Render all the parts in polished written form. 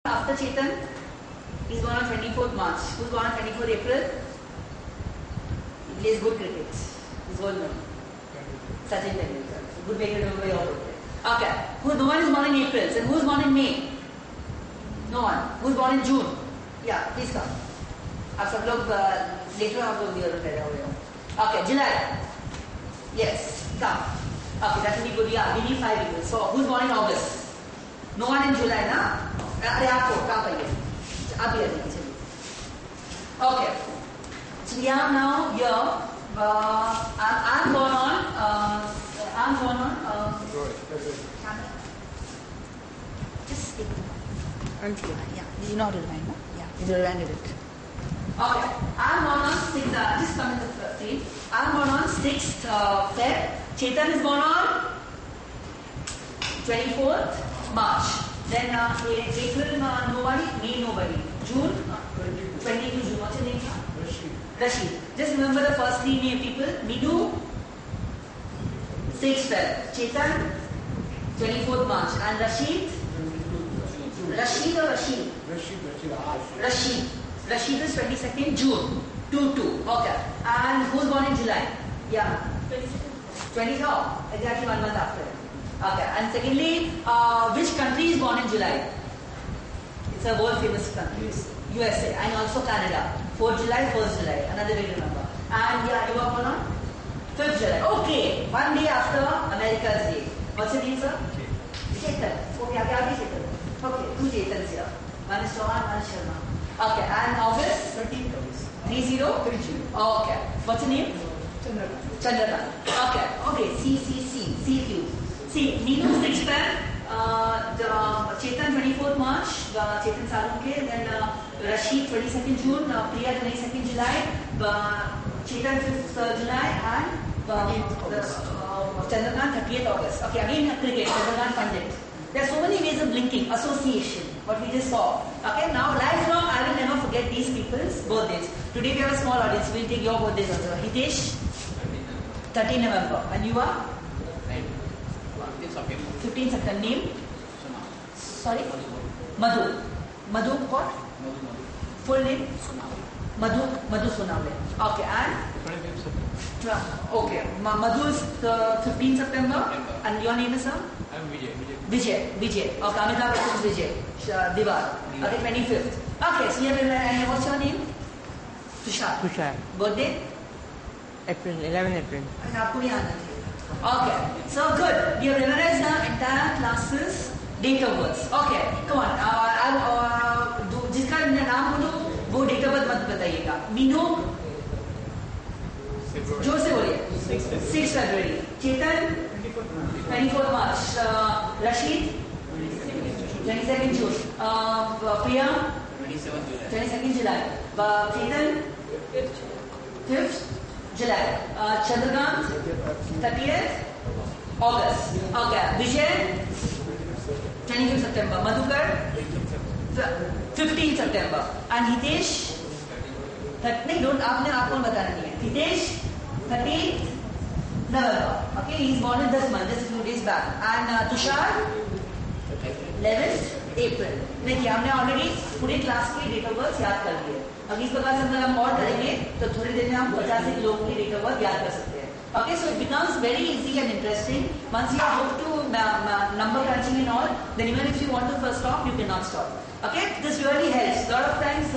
After Chetan, he's born on 24th March. Who's born on 24th April? He plays good cricket. He's well known. Sachin Tendulkar. Good way to do it. Okay. No one is born in April. And who's born in May? No one. Who's born in June? Yeah, please come. आप सब लोग later आप लोग दिया रहे हो. Okay, July. Yes, come. Okay, that will be good. Yeah, we need 5 people. So who's born in August? No one in July, na? अरे आपको कहाँ पर ये? आप भी रहते हैं. Okay. So we are now here. I'm born on. Just take it. Yeah, you know how to remind, no? Yeah, you reminded it. Okay, I'm born on 6th. Just come in the screen. I'm born on 6th Feb. Chetan is born on 24th March. Then April nobody, May nobody. June 22 June. What's your name? Rashid. Just remember the first 3 name people. Midu 6th Feb. Chetan 24th March. And Rashid. Rashid or Rashid? Rashid. Rashid is 22nd June. 2-2. Okay. And who's born in July? Yeah. 22nd. Exactly 1 month after. Okay. And secondly, which country is born in July? It's a world famous country. USA and also Canada. 4th July, 1st July. Another way to remember. And yeah, you are born on 5th July. Okay. 1 day after America's Day. What's your name, sir? Chetan. Okay. Okay. 2 Chetans here. One is Chauhan, one is Sharma. Okay. And August? 30. 30? Okay. What's your name? Chandrakant. Okay. Okay. CQ. See, Ninu 6th Chetan 24th March, Chetan Salunke, then Rashid 22nd June, Priya 22nd July, Chetan 5th July, and Chandrakant 30th August. Okay, again cricket, Chandrakant Pandit. There are so many ways of linking, association, what we just saw. Okay, now lifelong, I will never forget these people's birthdays. Today we have a small audience, we will take your birthdays also. Hitesh, 13 November. And you are? 15 September. Name? Sorry? Madhu. Madhu what? Full name? Madhu Sonawale. Okay, and? 25th September. Okay, Madhu is 15 September. And your name is, sir? I'm Vijay. Okay, Amitabh Bachchan is Vijay. Diwar. Okay, 25th. Okay, so you have, what's your name? Tushar. Birthday? 11 April. Okay, so good. We have memorized the entire classes date of birth. Okay, come on. जिसका नाम बोलो वो date of birth मत बताइएगा. मीनू जोर से बोलिए. 6 February. Chetan 24th March. Rashid 22nd June. Priya 22nd July. Chetan 5th July. Chandrakant 30th August. Okay. Vijay 25th September. Madhukar 15th September. And Hitesh नहीं don't आपको बताना नहीं है. Hitesh 13th November. Okay, he's born in this month, just a few days back. And Tushar 11th April. देखिए हमने already पूरे class के date of birth याद कर लिए. अब इस प्रकार से अगर हम और करेंगे तो थोड़ी देर में हम 50 लोगों की डेट ऑफ बर्थ याद कर सकते हैं. Okay, so it becomes very easy and interesting. Once you are hooked to number crunching and all, then even if you want to first stop, you cannot stop. Okay, this really helps. A lot of times,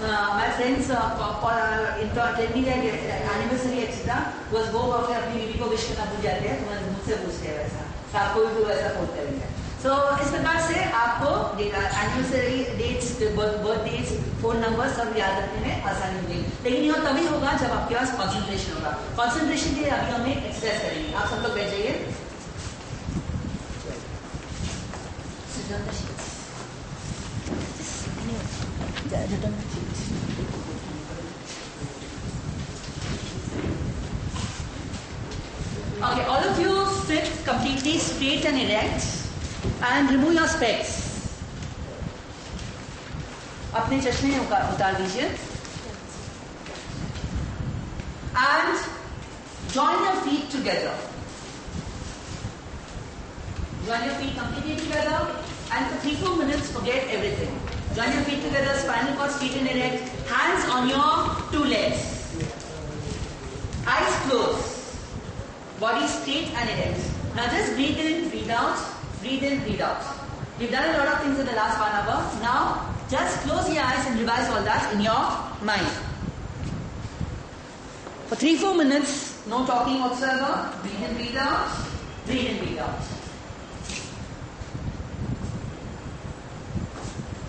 my friends tell me that anniversary etc. was go और फिर अपनी बीवी को wish करना भूल जाते हैं, तो मुझसे पूछते हैं वैसा. तो आपको भी वैसा फोन करेंगे. So इस प्रकार से आपको anniversary dates, birth dates, phone number सब याद रखने में आसानी होगी. लेकिन यह तभी होगा जब आपके पास कंसंट्रेशन होगा. कंसंट्रेशन के लिए अभी हम एक एक्सरसाइज करेंगे. आप सब लोग बैठ जाइए. Okay, all of you sit completely straight and erect. And remove your specs. अपने चश्मे उतार दीजिए. And join your feet together. Join your feet completely together. And for 3-4 minutes, forget everything. Join your feet together, spinal cord straight and erect. Hands on your two legs. Eyes closed. Body straight and erect. Now just breathe in, breathe out. Breathe in, breathe out. We've done a lot of things in the last 1 hour. Now just close your eyes and revise all that in your mind. For 3-4 minutes, no talking whatsoever. Breathe in, breathe out. Breathe in, breathe out.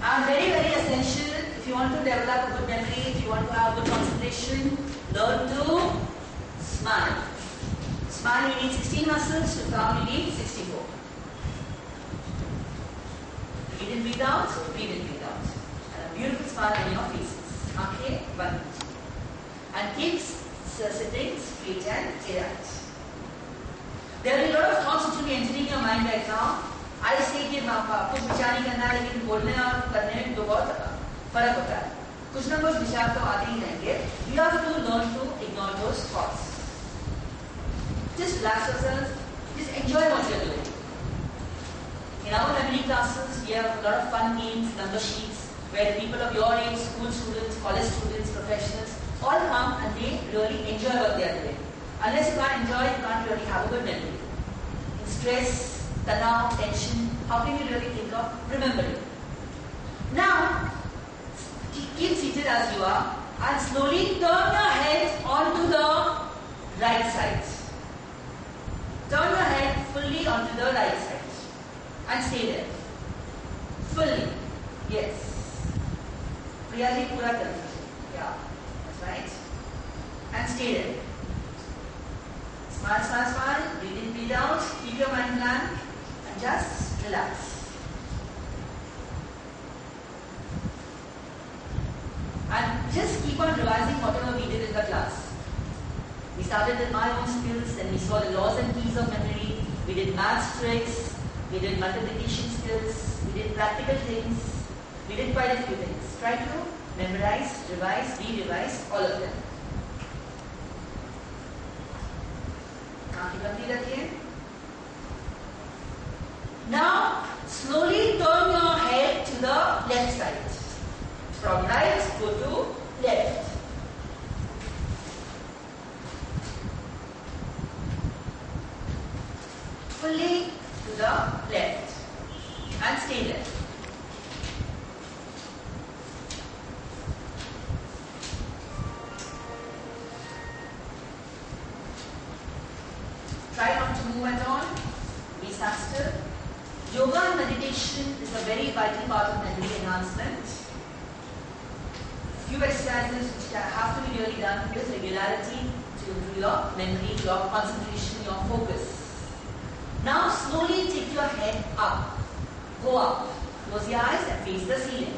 And very, very essential, if you want to develop a good memory, if you want to have good concentration, learn to smile. Smile, you need 16 muscles, to frown, you need 64. Breathe in, breathe out, breathe in, breathe out. And a beautiful smile on your faces. Okay, 1 minute. And keep sitting straight and erect. There are a lot of thoughts which will be entering your mind right now. I say कि कुछ विचार नहीं करना है, लेकिन बोलने और करने में तो बहुत फर्क होता है. कुछ ना कुछ विचार तो आते ही रहेंगे. You have to learn to ignore those thoughts. Just relax yourself. Just enjoy what you're doing. In our memory classes, we have a lot of fun games, number sheets, where people of your age, school students, college students, professionals, all come and they really enjoy what they are doing. Unless you can't enjoy, you can't really have a good memory. In stress, tanav, tension, how can you really think of remembering? Now, keep seated as you are and slowly turn your head onto the right side. Turn your head fully onto the right side and stay there. Fully. Yes. Priyaji pura kar dijiye. Yeah. That's right. And stay there. Smile, smile, smile. Breathe in, breathe out. Keep your mind blank. And just relax. And just keep on revising whatever we did in the class. We started with my own skills, then we saw the laws and keys of memory. We did maths tricks. We did multiplication skills. We did practical things. We did quite a few things. Try to memorize, revise, re-revise, all of them. Now, slowly turn your head to the left side. From right, go to left. Fully to the left. And stay there. Try not to move at all. Be sat still. Yoga and meditation is a very vital part of memory enhancement. Few exercises which have to be really done with regularity to improve your memory, your concentration, your focus. Now slowly take your head up. Go up. Close your eyes and face the ceiling.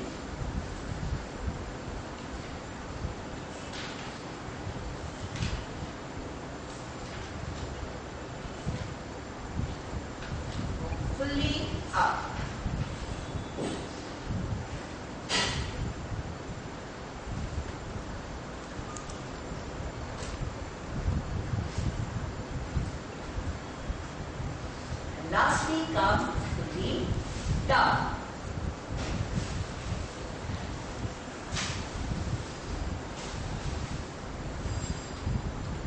Fully up. And lastly, come fully down.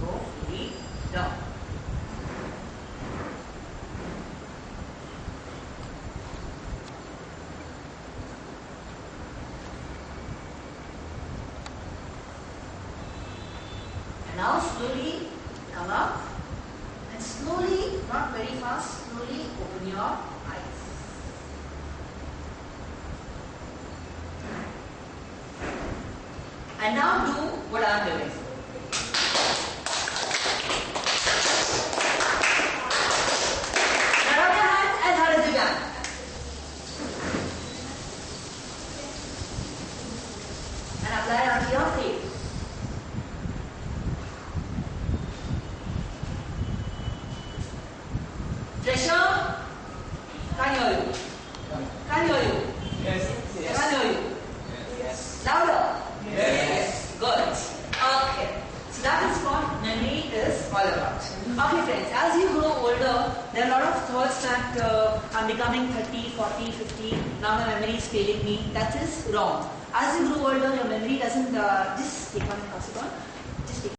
Go fully down. Now slowly come up and slowly, not very fast, slowly open your eyes. And now do what I am doing. Now rub your hands as hard as you can. And apply onto your face. Pressure? Can't hear you. Can't hear you. Yes. Can't hear you. Yes. Louder. Yes. Good. Okay. So that is what memory is all about. Okay friends, as you grow older, There are a lot of thoughts that I'm becoming 30, 40, 50, now my memory is failing me. That is wrong. As you grow older, your memory doesn't just take on and pass it on.